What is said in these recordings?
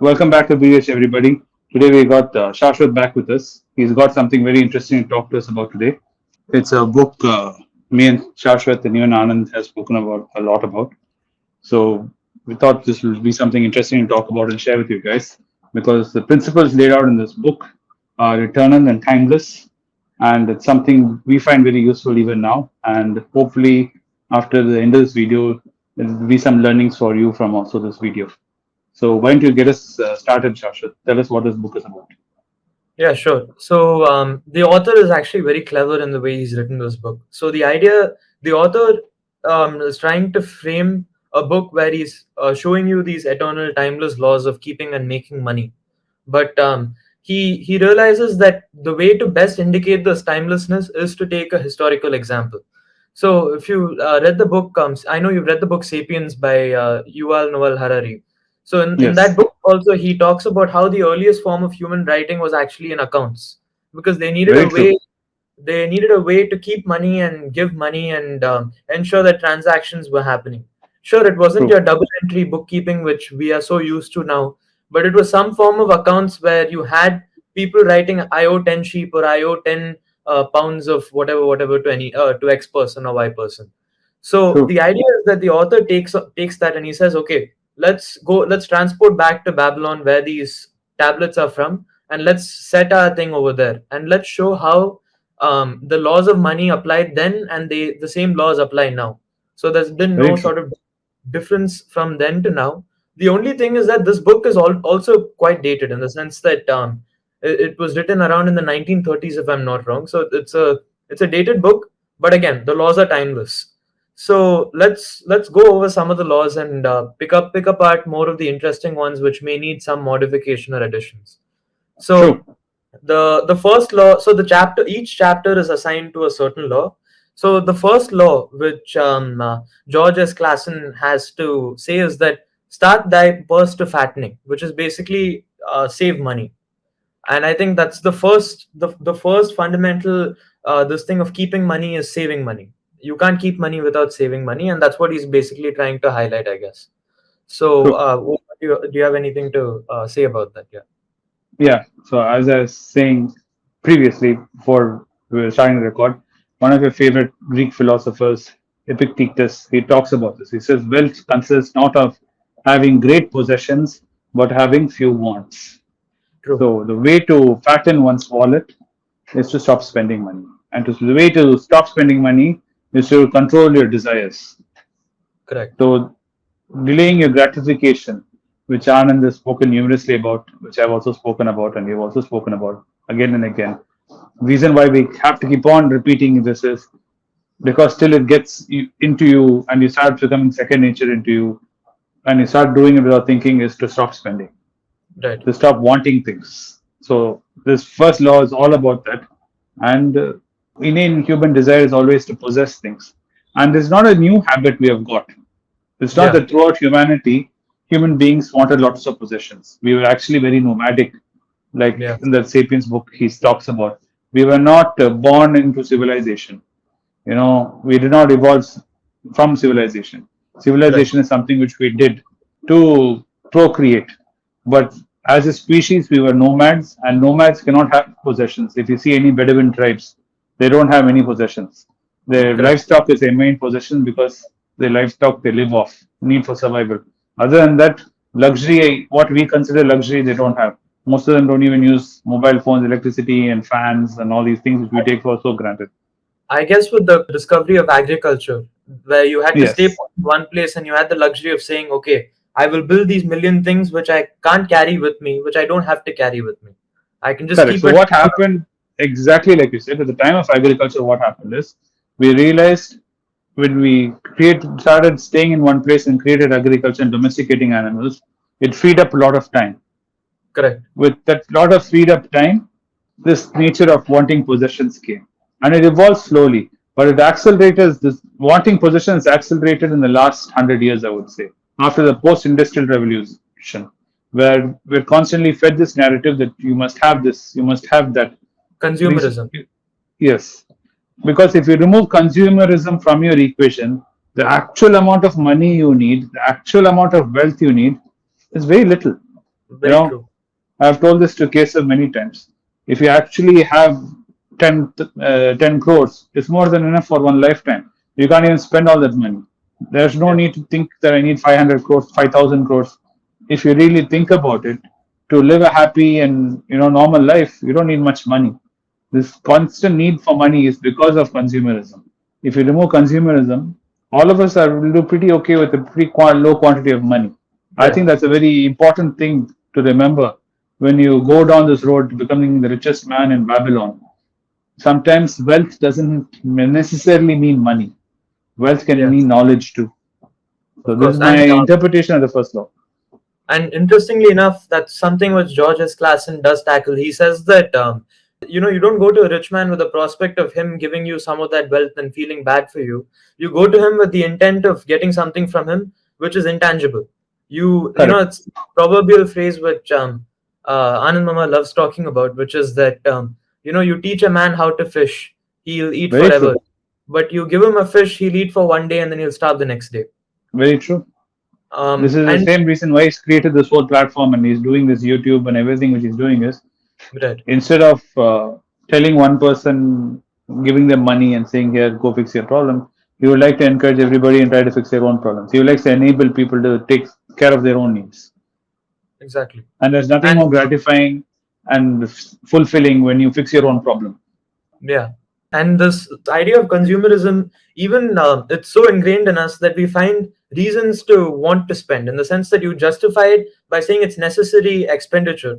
Welcome back to BH, everybody. Today we got Sashwath back with us. He's got something very interesting to talk to us about today. It's a book me and Sashwath and even Anand has spoken about a lot about. So we thought this would be something interesting to talk about and share with you guys because the principles laid out in this book are eternal and timeless, and it's something we find very useful even now. And hopefully, after the end of this video, there will be some learnings for you from also this video. So why don't you get us started, Shashwat? Tell us what this book is about. Yeah, sure. So the author is actually very clever in the way he's written this book. So the author is trying to frame a book where he's showing you these eternal, timeless laws of keeping and making money. But he realizes that the way to best indicate this timelessness is to take a historical example. So if you read the book, I know you've read the book *Sapiens* by Yuval Noah Harari. So in that Yes, book also he talks about how the earliest form of human writing was actually in accounts because very true. they needed a way to keep money and give money and ensure that transactions were happening. Sure, it wasn't True, your double entry bookkeeping which we are so used to now, but it was some form of accounts where you had people writing I owe 10 sheep or I owe 10 pounds of whatever to any to X person or Y person. So true, the idea is that the author takes that and he says, okay, let's transport back to Babylon where these tablets are from, and let's set our thing over there, and let's show how the laws of money applied then and the same laws apply now. So there's been very no true. sort of difference from then to now. The only thing is that this book is also quite dated in the sense that it was written around in the 1930s, if I'm not wrong. So it's a dated book, but again, the laws are timeless. So let's go over some of the laws and pick apart more of the interesting ones, which may need some modification or additions. True. So the first law, so the chapter each chapter is assigned to a certain law. So the first law which George S. Clason has to say is that start thy purse to fattening, which is basically save money. And I think that's the first fundamental this thing of keeping money is saving money. You can't keep money without saving money, and that's what he's basically trying to highlight, I guess. So True. do you have anything to say about that? Yeah. Yeah. So as I was saying previously, before we were starting to record, one of your favorite Greek philosophers, Epictetus, he talks about this. He says wealth consists not of having great possessions, but having few wants. True. So the way to fatten one's wallet is to stop spending money, and the way to stop spending money is to control your desires. Correct. So delaying your gratification, which Anand has spoken numerously about, which I've also spoken about, and we've also spoken about again and again. Reason why we have to keep on repeating this is because till it gets into you and you start becoming second nature into you, and you start doing it without thinking, is to stop spending, Right. to stop wanting things. So this first law is all about that, and innate human desire is always to possess things, and it's not a new habit we have got. It's not Yeah. that throughout humanity, human beings wanted lots of possessions. We were actually very nomadic, like Yeah. in the *Sapiens* book he talks about. We were not born into civilization. We did not evolve from civilization. Right. Civilization is something which we did to procreate. But as a species, we were nomads, and nomads cannot have possessions. If you see any Bedouin tribes, they don't have any possessions. Their Correct. livestock is their main possession because the livestock they live off, need for survival. Other than that, luxury, what we consider luxury, they don't have. Most of them don't even use mobile phones, electricity, and fans, and all these things which we take for so granted. I guess with the discovery of agriculture, where you had to stay Yes. put in one place and you had the luxury of saying, okay, I will build these million things which I can't carry with me, which I don't have to carry with me. I can just Correct. keep So it. what happened exactly like you said at the time of agriculture? What happened is we realized when we started staying in one place and created agriculture and domesticating animals, it freed up a lot of time. Correct. With that lot of freed up time, this nature of wanting possessions came, and it evolved slowly. But it accelerated. This wanting possessions accelerated in the last 100 years, I would say, after the post-industrial revolution, where we're constantly fed this narrative that you must have this, you must have that. These, Consumerism. yes, because if you remove consumerism from your equation, the actual amount of money you need, the actual amount of wealth you need, is very little. You Very know, true. I've told this to Keshav many times. If you actually have 10 crores, it's more than enough for one lifetime. You can't even spend all that money. There's no Yeah. need to think that I need 500 crores, 5,000 crores. If you really think about it, to live a happy and normal life, you don't need much money. This constant need for money is because of consumerism. If you remove consumerism, all of us are will do pretty okay with a pretty low quantity of money. I Yeah. think that's a very important thing to remember when you go down this road to becoming the richest man in Babylon. Sometimes wealth doesn't necessarily mean money. Wealth can Yeah. mean knowledge too. So Of this is course. my interpretation of the first law. And interestingly enough, that's something which George S. Clason does tackle. He says that you don't go to a rich man with the prospect of him giving you some of that wealth and feeling bad for you. You go to him with the intent of getting something from him, which is intangible. Correct. It's a proverbial phrase which Anand Mama loves talking about, which is that you teach a man how to fish, he'll eat Very forever. true. But you give him a fish, he'll eat for one day and then he'll starve the next day. Very true. This is the And same reason why he's created this whole platform and he's doing this YouTube and everything which he's doing is right, instead of telling one person, giving them money and saying, here, go fix your problem, he would like to encourage everybody and try to fix their own problems. He would like to enable people to take care of their own needs. exactly. And there's nothing And more gratifying and fulfilling when you fix your own problem. yeah, and this idea of consumerism, even it's so ingrained in us that we find reasons to want to spend, in the sense that you justify it by saying it's necessary expenditure.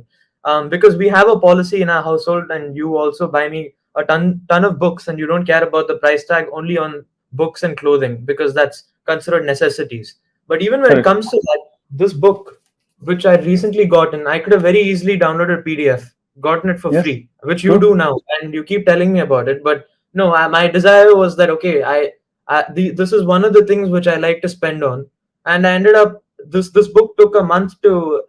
Because we have a policy in our household, and you also buy me a ton of books, and you don't care about the price tag only on books and clothing because that's considered necessities. But even when it Correct. comes to that, this book, which I recently gotten, I could have very easily downloaded PDF, gotten it for Yes. free, which you True. do now, and you keep telling me about it. But no, my desire was that okay, this is one of the things which I like to spend on, and I ended up this book took a month to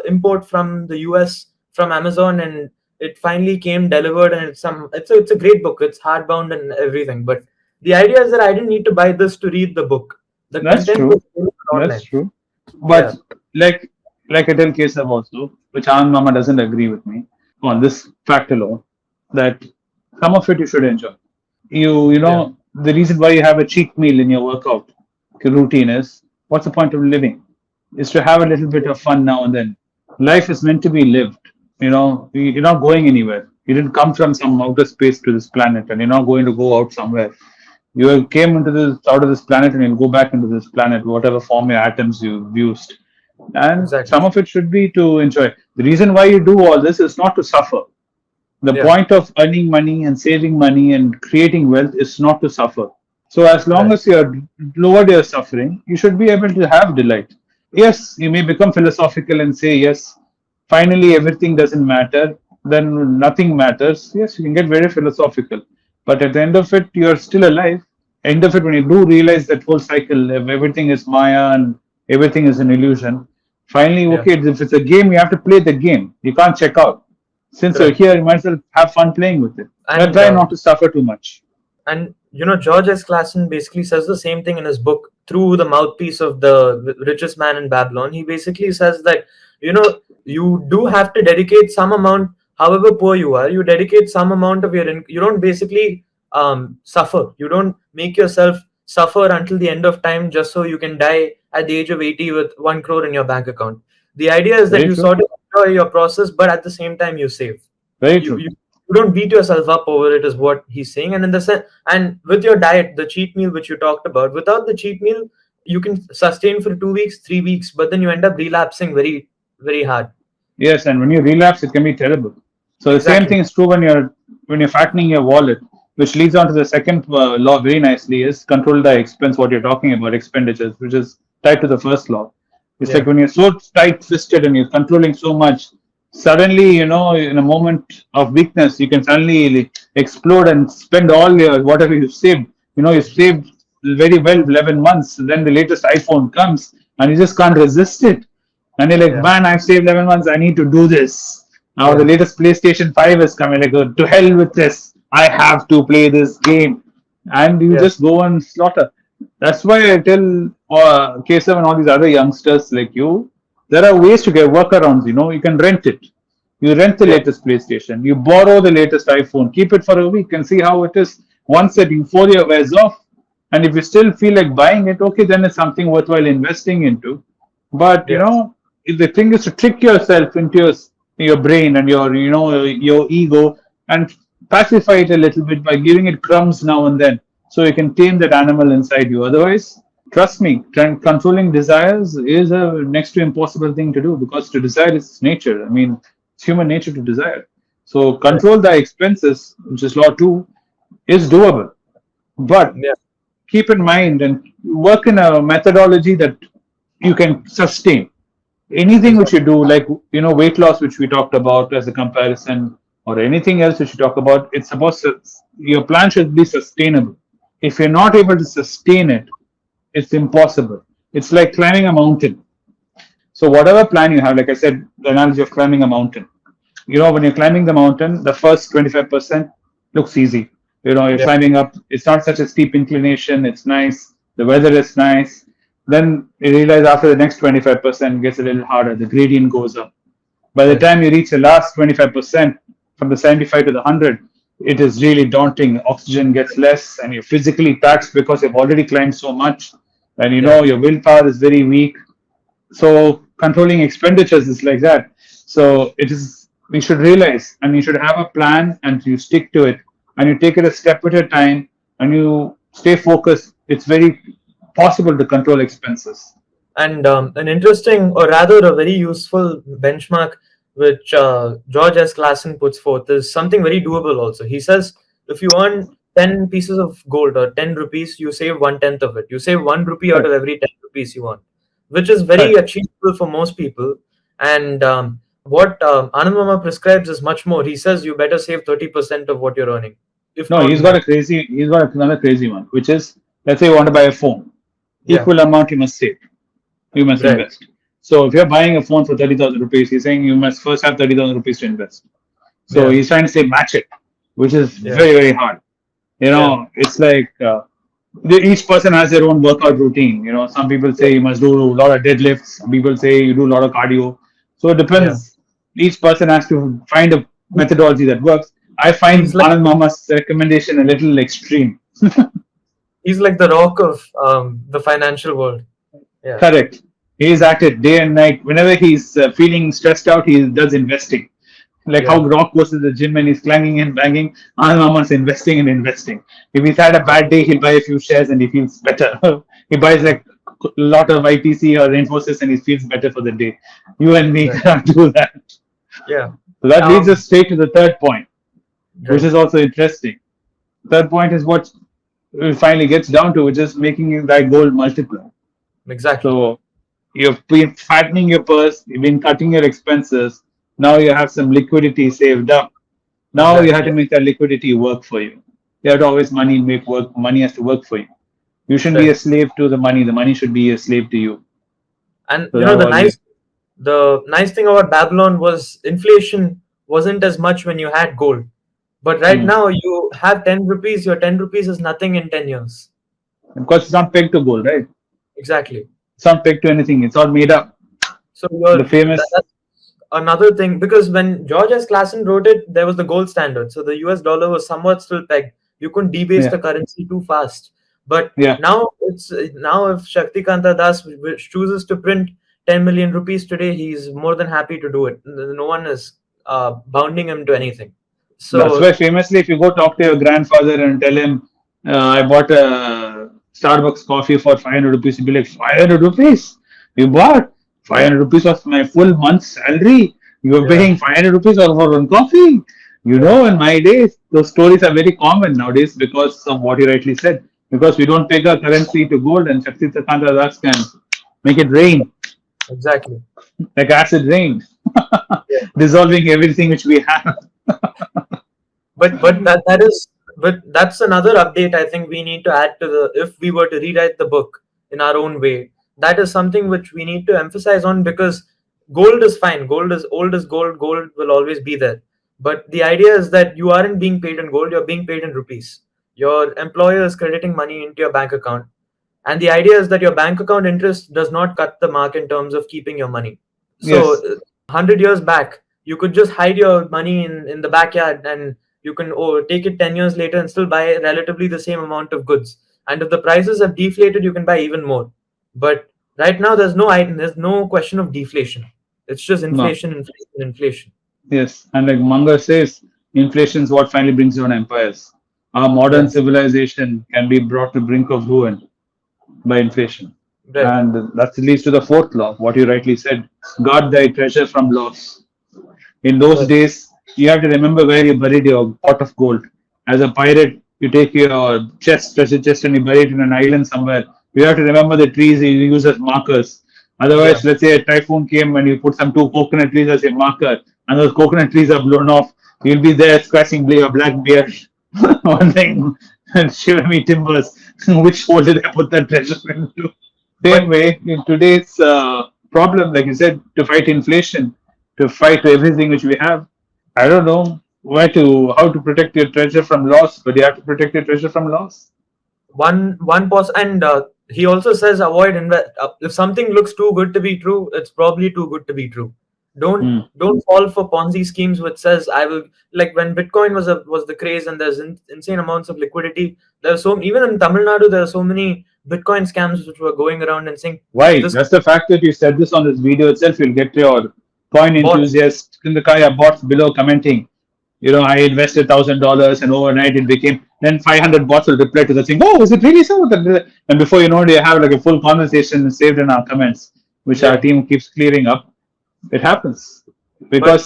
import from the US from Amazon, and it finally came delivered, and it's a great book. It's hardbound and everything, but the idea is that I didn't need to buy this to read the book. The That's content was true. available That's online. true. Yeah, But like like I tell Keshav also, which Anand Mama doesn't agree with me on this fact alone, that some of it you should enjoy. You yeah, know the reason why you have a cheat meal in your workout routine is what's the point of living? Is to have a little bit of fun now and then. Life is meant to be lived. You're not going anywhere. You didn't come from some outer space to this planet, and you're not going to go out somewhere. You came into this out of this planet, and you'll go back into this planet, whatever form your atoms you've used. And exactly. some of it should be to enjoy. The reason why you do all this is not to suffer. The Yeah, point of earning money and saving money and creating wealth is not to suffer. So as long right. as you're lowered your suffering, you should be able to have delight. Yes, you may become philosophical and say, yes, finally everything doesn't matter, then nothing matters. Yes, you can get very philosophical. But at the end of it, you're still alive. End of it, when you do realize that whole cycle, if everything is Maya and everything is an illusion, finally, Yeah, okay, if it's a game, you have to play the game. You can't check out. Since you're right. here, you might as well have fun playing with it. But And try not to suffer too much. George S. Clason basically says the same thing in his book through the mouthpiece of the richest man in Babylon. He basically says that you do have to dedicate some amount, however poor you are, you dedicate some amount of you don't basically suffer. You don't make yourself suffer until the end of time just so you can die at the age of 80 with 1 crore in your bank account. The idea is that Very you true. sort of enjoy your process, but at the same time you save. Very you true. you, you don't beat yourself up over it, is what he's saying. And in the sense, and with your diet, the cheat meal which you talked about, without the cheat meal you can sustain for 2 weeks, 3 weeks, but then you end up relapsing very, very hard. Yes, and when you relapse, it can be terrible. So the same Exactly. thing is true when you're fattening your wallet, which leads on to the second law very nicely is control the expense. What you're talking about, expenditures, which is tied to the first law. It's like Yeah, when you're so tight-fisted and you're controlling so much, suddenly, in a moment of weakness, you can suddenly explode and spend all your whatever you saved. You saved very well 11 months. Then the latest iPhone comes, and you just can't resist it. And you're like, yeah, man, I've saved 11 months. I need to do this. Now the yeah, latest PlayStation 5 is coming. Like, to hell with this. I have to play this game. And you yeah, just go and slaughter. That's why I tell K7 and all these other youngsters like you, There are ways to get workarounds. You can rent it. You rent the Yeah. latest PlayStation. You borrow the latest iPhone. Keep it for a week and see how it is. Once that euphoria wears off, and if you still feel like buying it, okay, then it's something worthwhile investing into. But Yeah. if the thing is to trick yourself into your brain and your ego, and pacify it a little bit by giving it crumbs now and then, so you can tame that animal inside you. Otherwise, trust me, controlling desires is a next to impossible thing to do, because to desire is nature. I mean, it's human nature to desire. So Right. control the expenses, which is law two, is doable. But Yeah. keep in mind and work in a methodology that you can sustain. Anything which you Exactly. do, like weight loss, which we talked about as a comparison, or anything else which you talk about, it's supposed to, your plan should be sustainable. If you're not able to sustain it, it's impossible. It's like climbing a mountain. So whatever plan you have, like I said, the analogy of climbing a mountain, when you're climbing the mountain, the first 25% looks easy. You're Yeah. climbing up, it's not such a steep inclination, it's nice, the weather is nice. Then you realize after the next 25% gets a little harder, the gradient goes up. By the Right. time you reach the last 25%, from the 75 to the 100, it is really daunting. Oxygen gets less, and you're physically taxed because you've already climbed so much. And Yeah. your willpower is very weak. So controlling expenditures is like that. So it is, we should realize, and you should have a plan and you stick to it, and you take it a step at a time, and you stay focused. It's very possible to control expenses. And an interesting, or rather a very useful benchmark which George S. Clason puts forth is something very doable also. He says if you earn 10 pieces of gold or 10 rupees, you save one tenth of it. You save 1 rupee out of Correct. every 10 rupees you earn, which is very Correct. achievable for most people. And what Anand Mama prescribes is much more. He says you better save 30% of what you're earning, if No, not he's got more. a crazy. He's got another crazy one, which is, let's say you want to buy a phone, Yeah, equal amount you must save, you must right. invest. So if you're buying a phone for 30,000 rupees, he's saying you must first have 30,000 rupees to invest. So Yeah, he's trying to say match it, which is yeah, very very hard. yeah, It's like each person has their own workout routine. Some people yeah, say you must do a lot of deadlifts. Some people say you do a lot of cardio. So it yeah. depends. Each person has to find a methodology that works. I He's find like Anand Mama's recommendation a little extreme. he's like the rock of the financial world. Yeah, Correct. He's at it day and night. Whenever he's feeling stressed out, he does investing. Like how yeah, Rock goes to the gym and he's clanging and banging, Anand Mama's investing and investing. If he's had a bad day, he'll buy a few shares and he feels better. He buys yeah, like a lot of ITC or Infosys and he feels better for the day. You and me right, cannot do that. yeah. So that leads us Um, straight to the third point, which right, is also interesting. Third point is what it finally gets down to, which is making that gold multiply. exactly, So you've been fattening your purse, you've been cutting your expenses. Now you have some liquidity saved up. Now you have exactly. to Yeah, make that liquidity work for you. You have to always money make work. Money has to work for you. You shouldn't be right. a slave to the money. The money should be a slave to you. And So that always. the nice thing about Babylon was inflation wasn't as much when you had gold, but right Hmm. now you have 10 rupees. Your 10 rupees is nothing in 10 years. Because it's not pegged to gold, right? Exactly. It's not pegged to anything. It's all made up. So The famous. that's another thing because when George S. Clason wrote it, there was the gold standard. So the US dollar was somewhat still pegged. You couldn't debase Yeah. the currency too fast. But Yeah. now if Shaktikanta Das chooses to print 10 million rupees today, he's more than happy to do it. No one is bounding him to anything. That's why So famously, if you go talk to your grandfather and tell him, I bought a Starbucks coffee for 500 rupees, he'll be like, 500 rupees? You bought? 500 rupees was my full month's salary. You were yeah, paying 500 rupees for one coffee. yeah, In my days, those stories are very common nowadays because of what you rightly said. Because we don't peg our currency to gold, and Shakti Sakanta Das can make it rain exactly. like acid rain, Yeah. dissolving everything which we have. But that's another update I think we need to add to the if we were to rewrite the book in our own way. That is something which we need to emphasize on because gold is fine. Gold is old as gold. Gold will always be there. But the idea is that you aren't being paid in gold, you're being paid in rupees. Your employer is crediting money into your bank account. And the idea is that your bank account interest does not cut the mark in terms of keeping your money. So, Yes. 100 years back, you could just hide your money in the backyard, and you can take it 10 years later and still buy relatively the same amount of goods. And if the prices have deflated, you can buy even more. But right now, there's no question of deflation. It's just No. inflation, inflation, inflation. Yes. And like Munger says, inflation is what finally brings down empires. Our modern Yeah, civilization can be brought to brink of ruin by inflation. right. And that leads to the fourth law, what you rightly said, guard thy treasure from loss. In those Right. days, you have to remember where you buried your pot of gold. As a pirate, you take your chest, treasure chest, and you bury it in an island somewhere. You have to remember the trees you use as markers. Yeah, Otherwise, let's say a typhoon came and you put some two coconut trees as a marker, and those coconut trees are blown off. You'll be there scratching your black beard, wondering, shiver me timbers, which hole did I put that treasure into? Same but way, in today's problem, like you said, to fight inflation, to fight everything which we have, I don't know how to protect your treasure from loss, but you have to protect your treasure from loss. one pos and he also says avoid invest. If something looks too good to be true, it's probably too good to be true. don't Hmm. don't fall for ponzi schemes which says I will, like when bitcoin was the craze and there's insane amounts of liquidity. There's so, even in Tamil Nadu, there are so many bitcoin scams which were going around and saying Why? this Just the fact that you said this on this video itself, you'll get your coin bots. enthusiast in the Kaya bots below commenting. I invested $1,000 and overnight it became. Then 500 bots will reply to the thing. Oh, is it really so? And before you know it, you have like a full conversation saved in our comments, which our Yeah, team keeps clearing up. It happens but because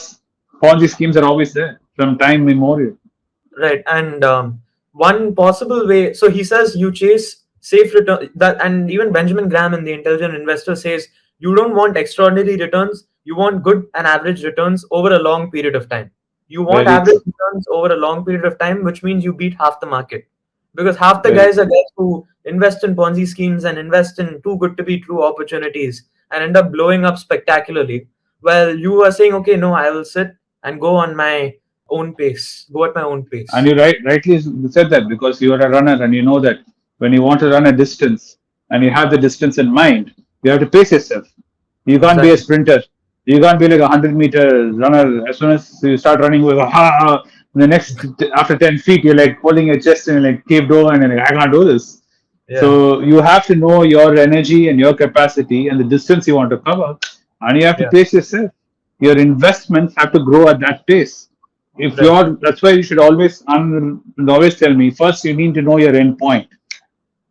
Ponzi schemes are always there from time immemorial. right. And one possible way, so he says you chase safe return that, and even Benjamin Graham in The Intelligent Investor says you don't want extraordinary returns, you want good and average returns over a long period of time. You want Very average true. returns over a long period of time, which means you beat half the market. Because half the Very guys are true. guys who invest in Ponzi schemes and invest in too good to be true opportunities and end up blowing up spectacularly. Well, you are saying, okay, no, I will sit and go on my own pace, go at my own And pace. you rightly said that because you are a runner and you know that when you want to run a distance and you have the distance in mind, you have to pace yourself. You can't be a Exactly. sprinter. You can't be like a 100-meter runner. As soon as you start running with the next after 10 feet, you're like holding your chest and like keep going and like, I can't do this. Yeah. So you have to know your energy and your capacity and the distance you want to cover, and you have to Yeah. pace yourself. Your investments have to grow at that pace. If Right. you're, that's why you should always tell me first. You need to know your end point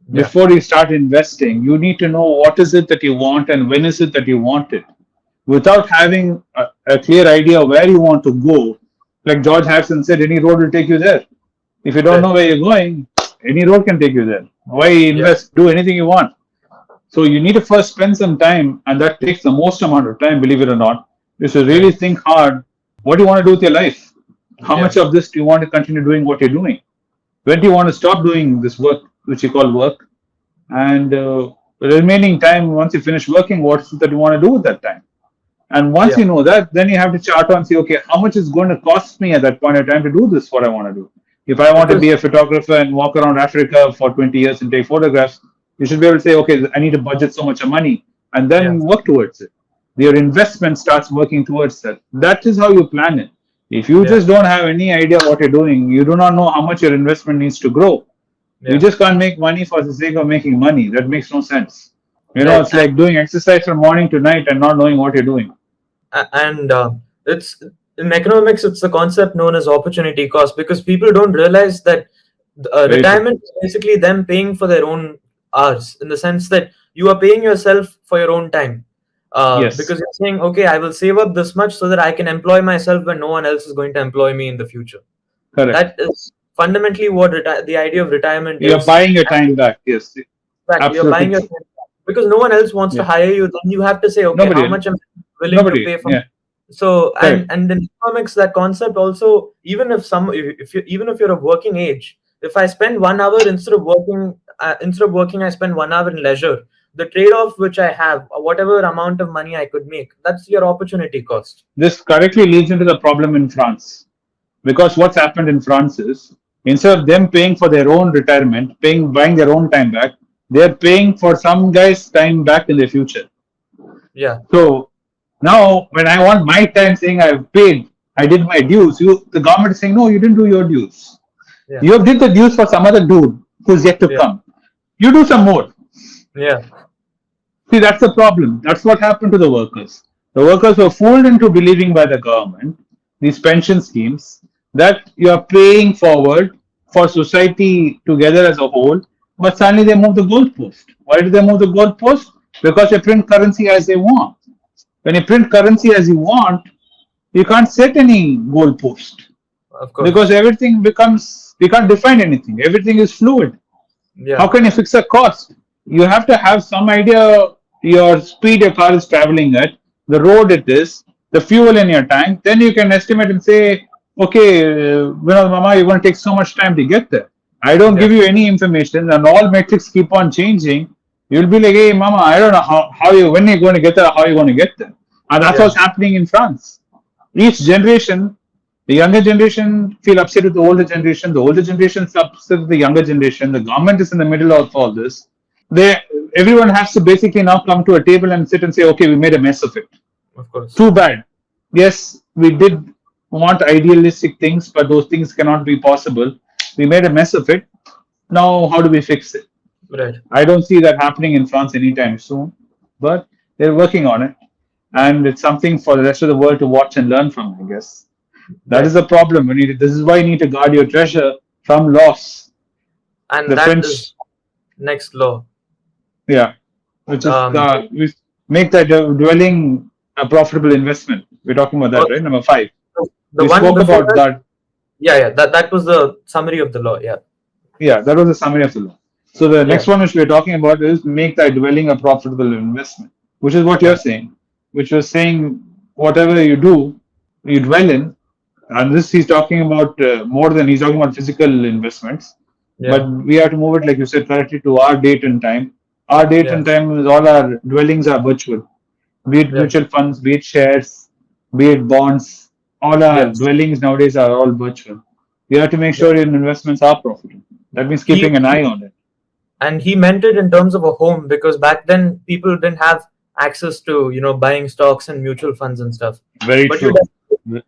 Yeah. before you start investing. You need to know what is it that you want and when is it that you want it. Without having a clear idea where you want to go, like George Harrison said, any road will take you there. If you don't Right. know where you're going, any road can take you there. Why Yeah. invest? Do anything you want. So you need to first spend some time, and that takes the most amount of time, believe it or not, is to Right. really think hard. What do you want to do with your life? How Yeah. much of this do you want to continue doing what you're doing? When do you want to stop doing this work, which you call work? And the remaining time, once you finish working, what's it that you want to do with that time? And once Yeah. you know that, then you have to chart on, see, okay, how much is going to cost me at that point of time to do this, what I want to do. If I want to Because be a photographer and walk around Africa for 20 years and take photographs, you should be able to say, okay, I need to budget so much of money and yeah. then work towards it. Your investment starts working towards that. That is how you plan it. If you Yeah. just don't have any idea what you're doing, you do not know how much your investment needs to grow. You Yeah. just can't make money for the sake of making money. That makes no sense. Right. It's like doing exercise from morning to night and not knowing what you're doing. And it's in economics, it's the concept known as opportunity cost, because people don't realize that Very true. retirement is basically them paying for their own hours, in the sense that you are paying yourself for your own time, Yes, because you're saying, okay, I will save up this much so that I can employ myself when no one else is going to employ me in the future. correct. That is fundamentally what the idea of retirement You're is. buying your time back. Yes, Exactly, you're buying absolutely. your time back. Because no one else wants to Yeah, hire you. Then you have to say, okay, nobody how will. much am I willing to Nobody. pay for? Yeah, So, correct. and in economics, that concept also, even if you, even if you're of working age, if I spend 1 hour instead of working, I spend 1 hour in leisure. The trade-off which I have, whatever amount of money I could make, that's your opportunity cost. This correctly leads into the problem in France because what's happened in France is instead of them paying for their own retirement, buying their own time back, they're paying for some guy's time back in the future. Yeah, So Now, when I want my time saying I've paid, I did my dues, the government is saying, no, you didn't do your dues. Yeah. You have did the dues for some other dude who's yet to Yeah. come. You do some more. Yeah. See, that's the problem. That's what happened to the workers. The workers were fooled into believing by the government, these pension schemes, that you are paying forward for society together as a whole, but suddenly they move the goalpost. Why do they move the goalpost? Because they print currency as they want. When you print currency as you want, you can't set any goalpost Of because course. everything becomes, you can't define anything. Everything is fluid. How Yeah. can you fix a cost? You have to have some idea your speed your car is traveling at, the road it is, the fuel in your tank. Then you can estimate and say, okay, well, Mama, you're going to take so much time to get there. I don't Yeah. give you any information, and all metrics keep on changing. You'll be like, hey, Mama, I don't know how you when you're going to get there, how you're going to get there. And that's Yeah. what's happening in France. Each generation, the younger generation feel upset with the older generation. The older generation is upset with the younger generation. The government is in the middle of all this. They Everyone has to basically now come to a table and sit and say, okay, we made a mess of it. Of course. Too bad. Yes, we did want idealistic things, but those things cannot be possible. We made a mess of it. Now, how do we fix it? Right. I don't see that happening in France anytime soon, but they're working on it. And it's something for the rest of the world to watch and learn from, I guess. That is Right. the problem. This is why you need to guard your treasure from loss. And The that is French, next law. yeah, which is Um. we make that dwelling a profitable investment. We're talking about that, Oh, right? Number five. the We one spoke before about that. that. Yeah. Yeah. That was the summary of the law. Yeah. Yeah, that was a summary of the law. So the next Yeah. one which we're talking about is make that dwelling a profitable investment, which is what you're Yeah. saying. Which was saying whatever you do, you dwell in, and this he's talking about more than he's talking about physical investments. Yeah. But we have to move it, like you said, correctly to our date and time. Our date Yeah. and time is all our dwellings are virtual, be it Right. mutual funds, be it shares, be it bonds. All our Yes. dwellings nowadays are all virtual. You have to make Yeah. sure your investments are profitable. That means He, keeping an eye he on it. and he meant it in terms of a home because back then people didn't have access to buying stocks and mutual funds and stuff. Very But you true.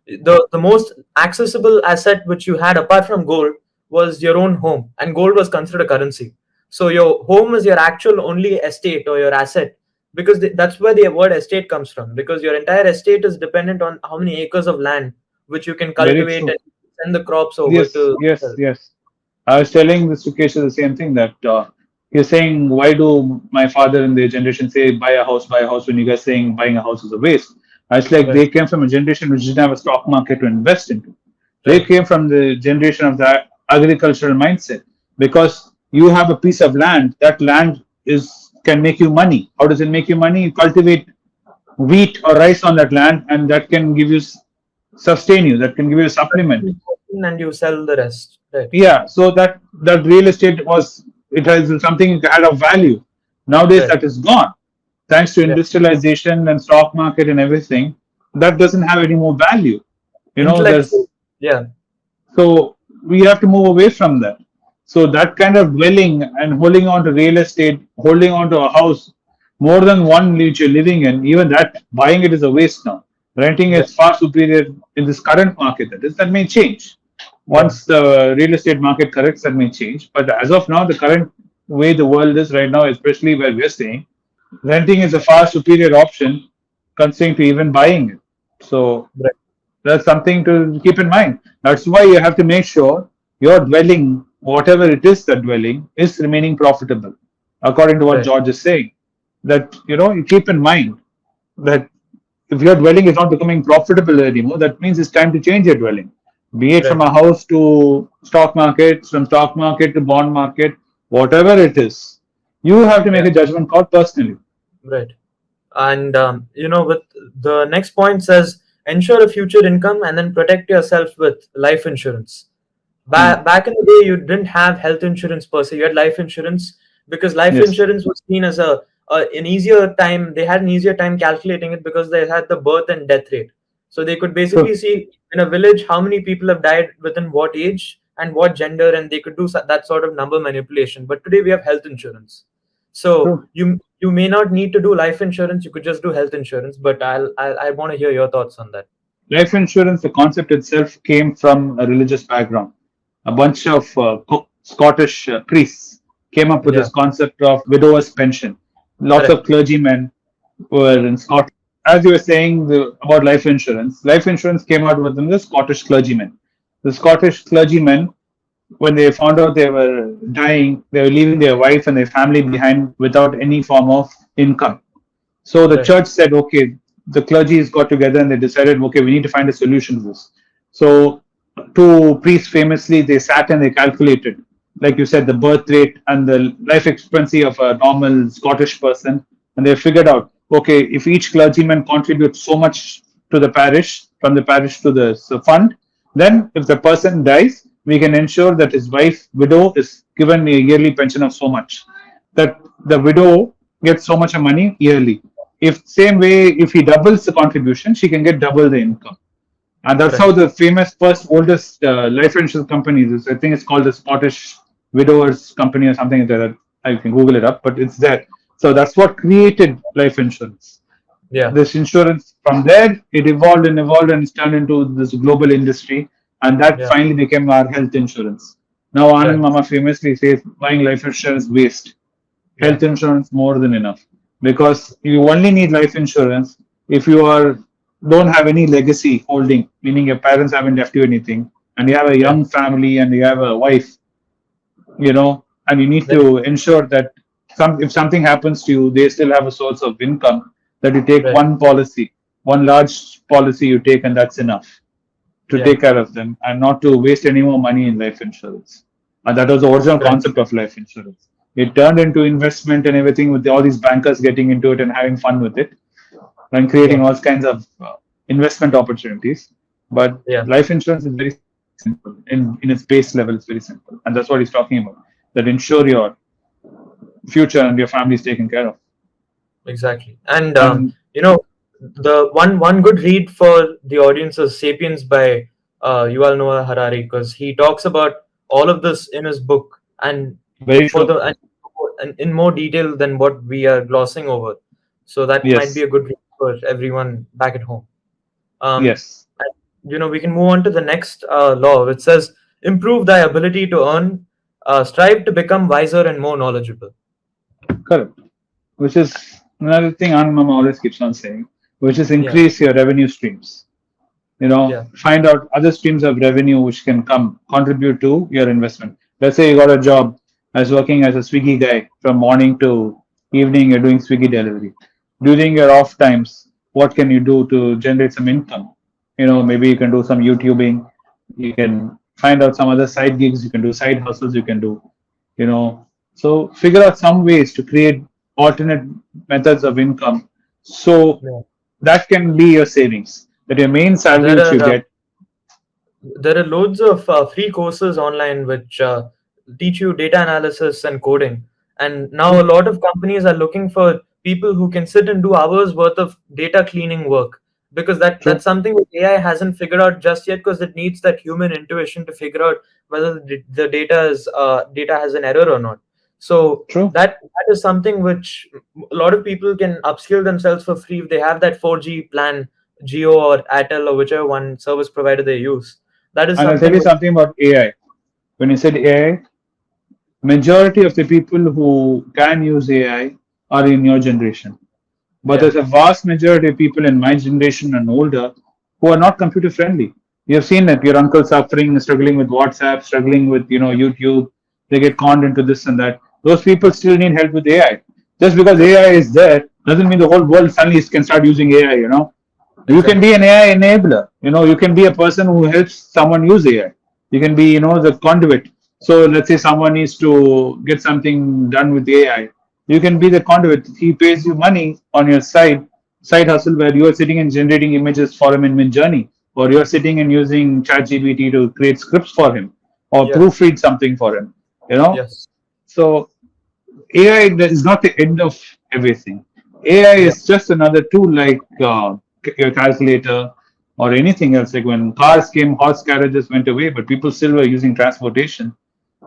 the most accessible asset which you had apart from gold was your own home, and gold was considered a currency. So your home is your actual only estate or your asset, because that's where the word estate comes from, because your entire estate is dependent on how many acres of land which you can Very cultivate true. and send the crops over Yes, to yes, sell. yes. I was telling this Sukesh the same thing that he's saying, why do my father and their generation say buy a house when you guys saying buying a house is a waste? It's like Right. they came from a generation which didn't have a stock market to invest into. They Right. came from the generation of the agricultural mindset because you have a piece of land. That land is can make you money. How does it make you money? You cultivate wheat or rice on that land, and that can give you sustain you. That can give you a supplement. And you sell the rest. Right. Yeah, so that real estate was it has something that had of value. Nowadays, Right. that is gone thanks to Yeah. industrialization and stock market and everything. That doesn't have any more value. Intellectual. There's Yeah. so we have to move away from that. So that kind of dwelling and holding on to real estate, holding on to a house, more than one which you're living in, even that buying it is a waste now. Renting Yeah. is far superior in this current market. That may change. Yeah. Once the real estate market corrects, that may change. But as of now, the current way the world is right now, especially where we're staying, renting is a far superior option considering to even buying it. So Right. that's something to keep in mind. That's why you have to make sure your dwelling, whatever it is, the dwelling, is remaining profitable, according to what Right. George is saying. That you keep in mind that if your dwelling is not becoming profitable anymore, that means it's time to change your dwelling. Be it from Right. a house to stock market, from stock market to bond market, whatever it is, you have to make Yeah. a judgment call personally. Right. And with the next point says ensure a future income and then protect yourself with life insurance. Hmm. Back in the day, you didn't have health insurance per se. You had life insurance because life Yes. insurance was seen as an easier time. They had an easier time calculating it because they had the birth and death rate. So they could basically True. see in a village how many people have died within what age and what gender, and they could do that sort of number manipulation. But today we have health insurance. So True. you may not need to do life insurance. You could just do health insurance. But I want to hear your thoughts on that. Life insurance, the concept itself came from a religious background. A bunch of Scottish priests came up with Yeah, this concept of widower's pension. Lots of correct. clergymen were in Scotland. As you were saying about life insurance came out within the Scottish clergymen. The Scottish clergymen, when they found out they were dying, they were leaving their wife and their family behind without any form of income. So the Right, church said, okay, the clergy got together and they decided, okay, we need to find a solution to this. So two priests famously, they sat and they calculated, like you said, the birth rate and the life expectancy of a normal Scottish person, and they figured out, okay, if each clergyman contributes so much to the parish, from the parish to the fund, then if the person dies, we can ensure that his wife, widow, is given a yearly pension of so much. That the widow gets so much of money yearly. If same way, if he doubles the contribution, she can get double the income. And that's how correct. the famous first oldest life insurance companies is. I think it's called the Scottish Widowers Company or something like that. I can Google it up, but it's there. So that's what created life insurance. Yeah, This insurance from there it evolved and it's turned into this global industry, and that yeah, finally became our health insurance. Now Anand correct. Mama famously says buying life insurance waste. Yeah, Health insurance more than enough, because you only need life insurance if you are don't have any legacy holding, meaning your parents haven't left you anything, and you have a yeah. young family and you have a wife, and you need Then to ensure that if something happens to you, they still have a source of income. That you take right. one policy, one large policy you take, and that's enough to Yeah, take care of them and not to waste any more money in life insurance. And that was the original correct. concept of life insurance. It turned into investment and everything, with all these bankers getting into it and having fun with it and Yeah, creating all kinds of investment opportunities. But yeah. life insurance is very simple. In its base level, it's very simple. And that's what he's talking about. That ensure your future and your family is taken care of. Exactly. And And the one good read for the audience is *Sapiens* by Yuval Noah Harari, because he talks about all of this in his book, and very for true. the and in more detail than what we are glossing over. So that might be Yes. a good read for everyone back at home. Yes. And, we can move on to the next law, which says improve thy ability to earn, strive to become wiser and more knowledgeable. Correct. Which is another thing Anand Mama always keeps on saying, which is Yeah, increase your revenue streams. yeah, Find out other streams of revenue which can come contribute to your investment. Let's say you got a job as working as a Swiggy guy from morning to evening, you're doing Swiggy delivery. During your off times, what can you do to generate some income? Maybe you can do some YouTubing, you can find out some other side gigs, you can do side hustles, you can do, you know. So figure out some ways to create alternate methods of income. So yeah. that can be your savings. That your main salary There which you are get. there are loads of free courses online which teach you data analysis and coding, and now a True, lot of companies are looking for people who can sit and do hours worth of data cleaning work, because true, that's something that AI hasn't figured out just yet, because it needs that human intuition to figure out whether the data has an error or not. So true. that is something which a lot of people can upskill themselves for free if they have that 4G plan, Geo or Airtel or whichever one service provider they use. That is And I'll tell something you which, something about AI. When you said AI, majority of the people who can use AI are in your generation. But yeah, there's a vast majority of people in my generation and older who are not computer friendly. You have seen that your uncle suffering, struggling with WhatsApp, struggling with YouTube. They get conned into this and that. Those people still need help with AI. Just because AI is there doesn't mean the whole world suddenly can start using AI. You can be exactly. an AI enabler. You can be a person who helps someone use AI. You can be the conduit. So let's say someone needs to get something done with AI. You can be the conduit. He pays you money on your side hustle, where you are sitting and generating images for him in mid journey, or you're sitting and using ChatGPT to create scripts for him, or Yeah, proofread something for him. you know yes, so AI is not the end of everything. AI yeah, is just another tool, like your calculator or anything else. Like when cars came, horse carriages went away, but people still were using transportation.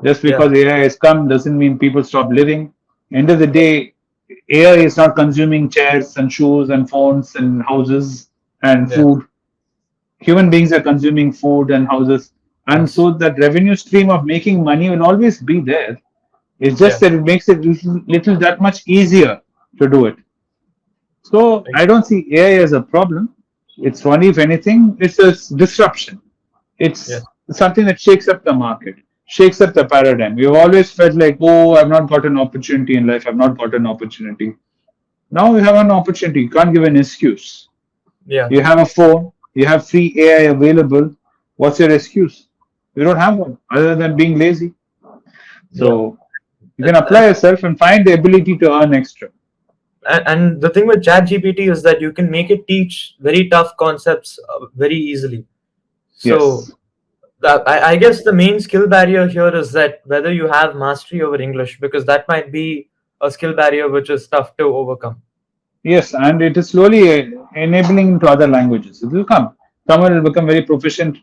Just yeah, because AI has come doesn't mean people stop living. End of the yeah, day, AI is not consuming chairs and shoes and phones and houses and Yeah. food. Human beings are consuming food and houses. And Yes. so that revenue stream of making money will always be there. It's just Yeah. that it makes it little that much easier to do it. So I don't see AI as a problem. It's only, if anything, it's a disruption. Yeah. It's something that shakes up the market, shakes up the paradigm. We've always felt like, oh, I've not got an opportunity in life. I've not got an opportunity. Now you have an opportunity. You can't give an excuse. Yeah. You have a phone. You have free AI available. What's your excuse? You don't have one other than being lazy. Yeah. So you can And, apply yourself and find the ability to earn extra. and the thing with ChatGPT is that you can make it teach very tough concepts very easily. So Yes. I guess the main skill barrier here is that whether you have mastery over English, because that might be a skill barrier which is tough to overcome. Yes, and it is slowly enabling to other languages. It will come. Tamil will become very proficient.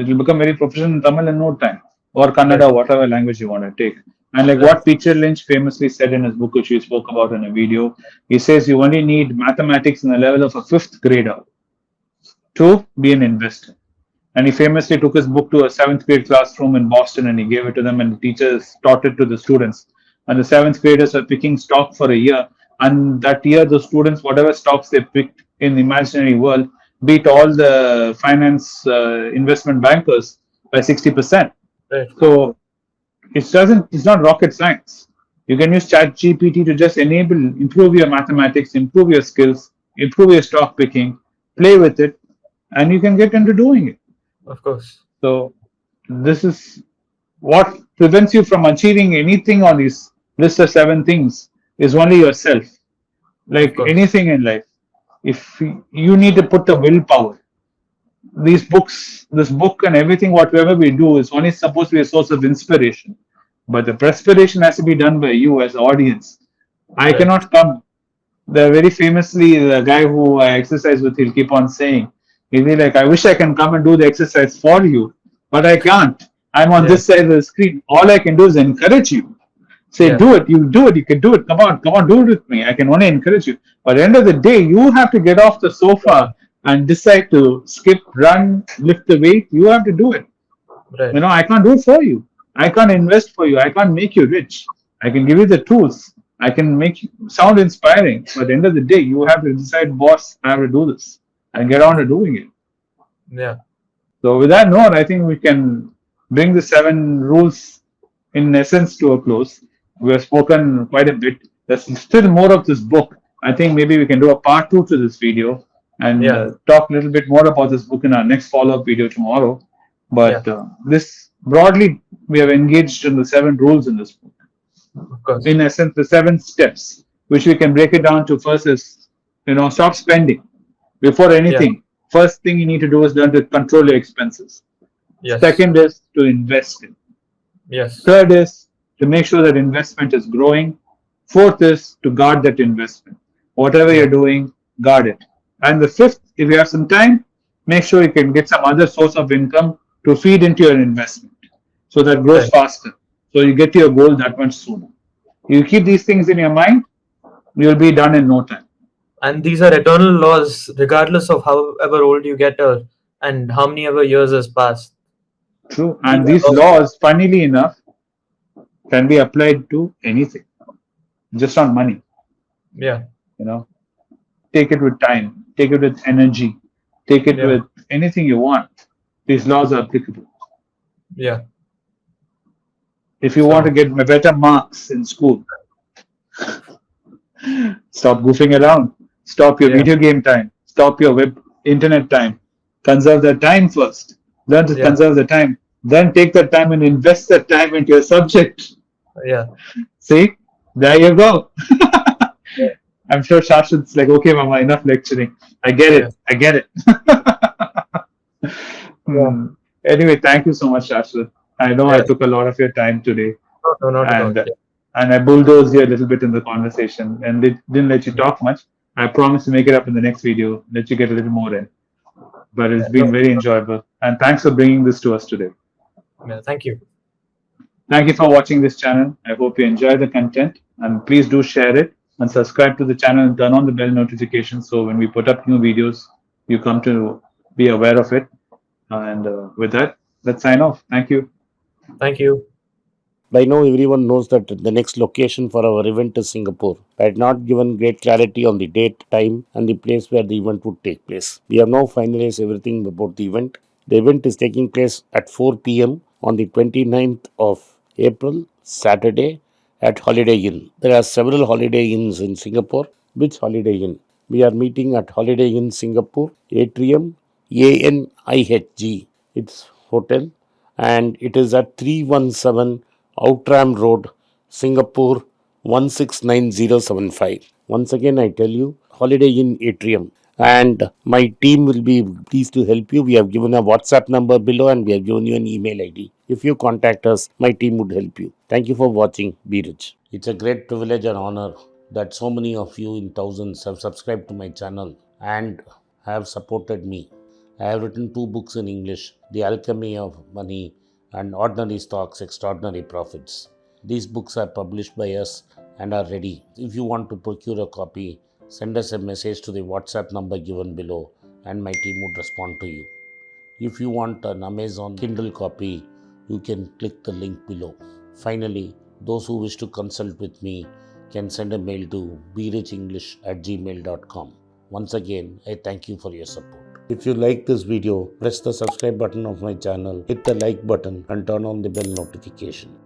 It will become very proficient in Tamil in no time, or Right. Kannada, whatever language you want to take. And like Right. what Peter Lynch famously said in his book, which we spoke about in a video, he says you only need mathematics in the level of a fifth grader to be an investor. And he famously took his book to a seventh grade classroom in Boston and he gave it to them, and the teachers taught it to the students. And the seventh graders were picking stock for a year. And that year, the students, whatever stocks they picked in the imaginary world, beat all the finance investment bankers by 60%. Right. So it's not rocket science. You can use Chat GPT to just improve your mathematics, improve your skills, improve your stock picking, play with it, and you can get into doing it. Of course. So this is what prevents you from achieving anything on this list of seven things is only yourself. Of Like course. anything in life, if you need to put the willpower, this book and everything, whatever we do is only supposed to be a source of inspiration. But the perspiration has to be done by you as the audience. I Right. cannot come. The very famously, the guy who I exercise with, he'll keep on saying, he'll be like, I wish I can come and do the exercise for you, but I can't. I'm on Yeah. this side of the screen. All I can do is encourage you. Say, Yeah. do it, you do it, you can do it. Come on, do it with me. I can only encourage you. But at the end of the day, you have to get off the sofa and decide to skip, run, lift the weight. You have to do it. Right. I can't do it for you. I can't invest for you. I can't make you rich. I can give you the tools. I can make you sound inspiring. But at the end of the day, you have to decide, boss, I have to do this and get on to doing it. Yeah. So, with that note, I think we can bring the seven rules in essence to a close. We have spoken quite a bit. There's still more of this book. I think maybe we can do a part two to this video and Yeah. talk a little bit more about this book in our next follow up video tomorrow. Yeah. But this broadly, we have engaged in the seven rules in this book. Of course. In essence, the seven steps, which we can break it down to first is, stop spending before Yeah. anything. First thing you need to do is learn to control your expenses. Yes. Second is to invest in. Yes. Third is to make sure that investment is growing. Fourth is to guard that investment. Whatever Yeah. you're doing, guard it. And the fifth, if you have some time, make sure you can get some other source of income to feed into your investment so that grows Right. faster. So you get to your goal that much sooner. You keep these things in your mind, you'll be done in no time. And these are eternal laws, regardless of however old you get and how many ever years has passed. True. These And are these laws. laws, funnily enough, can be applied to anything, just on money. Yeah. You know, take it with time, take it with energy, take it Yeah. with anything you want. These laws are applicable. Yeah. If you want to So get better marks in school, stop goofing around. Stop your yeah. video game time. Stop your web internet time. Conserve the time first. Learn to Yeah. conserve the time. Then take that time and invest that time into your subject. Yeah. See, there you go. I'm sure Shashwat's like, okay, Mama, enough lecturing. I get Yeah. it. I get it. Yeah. Hmm. Anyway, thank you so much, Shashwat. I know I Yeah. took a lot of your time today, No, no, not at all. and Yeah. and I bulldozed you a little bit in the conversation, and didn't let you talk much. I promise to make it up in the next video, let you get a little more in. But Yeah. it's been No, very enjoyable, and thanks for bringing this to us today. yeah. Thank you. Thank you for watching this channel. I hope you enjoy the content, and please do share it. and subscribe to the channel and turn on the bell notification so when we put up new videos, you come to be aware of it. And with that, let's sign off. Thank you. Thank you. By now, everyone knows that the next location for our event is Singapore. I had not given great clarity on the date, time, and the place where the event would take place. We have now finalized everything about the event. The event is taking place at 4 p.m. on the 29th of April, Saturday, at Holiday Inn. There are several Holiday Inns in Singapore. Which Holiday Inn? We are meeting at Holiday Inn Singapore, Atrium, ANIHG. It's hotel, and it is at 317 Outram Road, Singapore 169075. Once again, I tell you, Holiday Inn Atrium. And my team will be pleased to help you. We have given a WhatsApp number below and we have given you an email ID. If you contact us, my team would help you. Thank you for watching. Be rich. It's a great privilege and honor that so many of you in thousands have subscribed to my channel and have supported me. I have written two books in English, The Alchemy of Money and Ordinary Stocks, Extraordinary Profits. These books are published by us and are ready. If you want to procure a copy, send us a message to the WhatsApp number given below and my team would respond to you. If you want an Amazon Kindle copy, you can click the link below. Finally, those who wish to consult with me can send a mail to berichenglish@gmail.com. Once again, I thank you for your support. If you like this video, press the subscribe button of my channel, hit the like button and turn on the bell notification.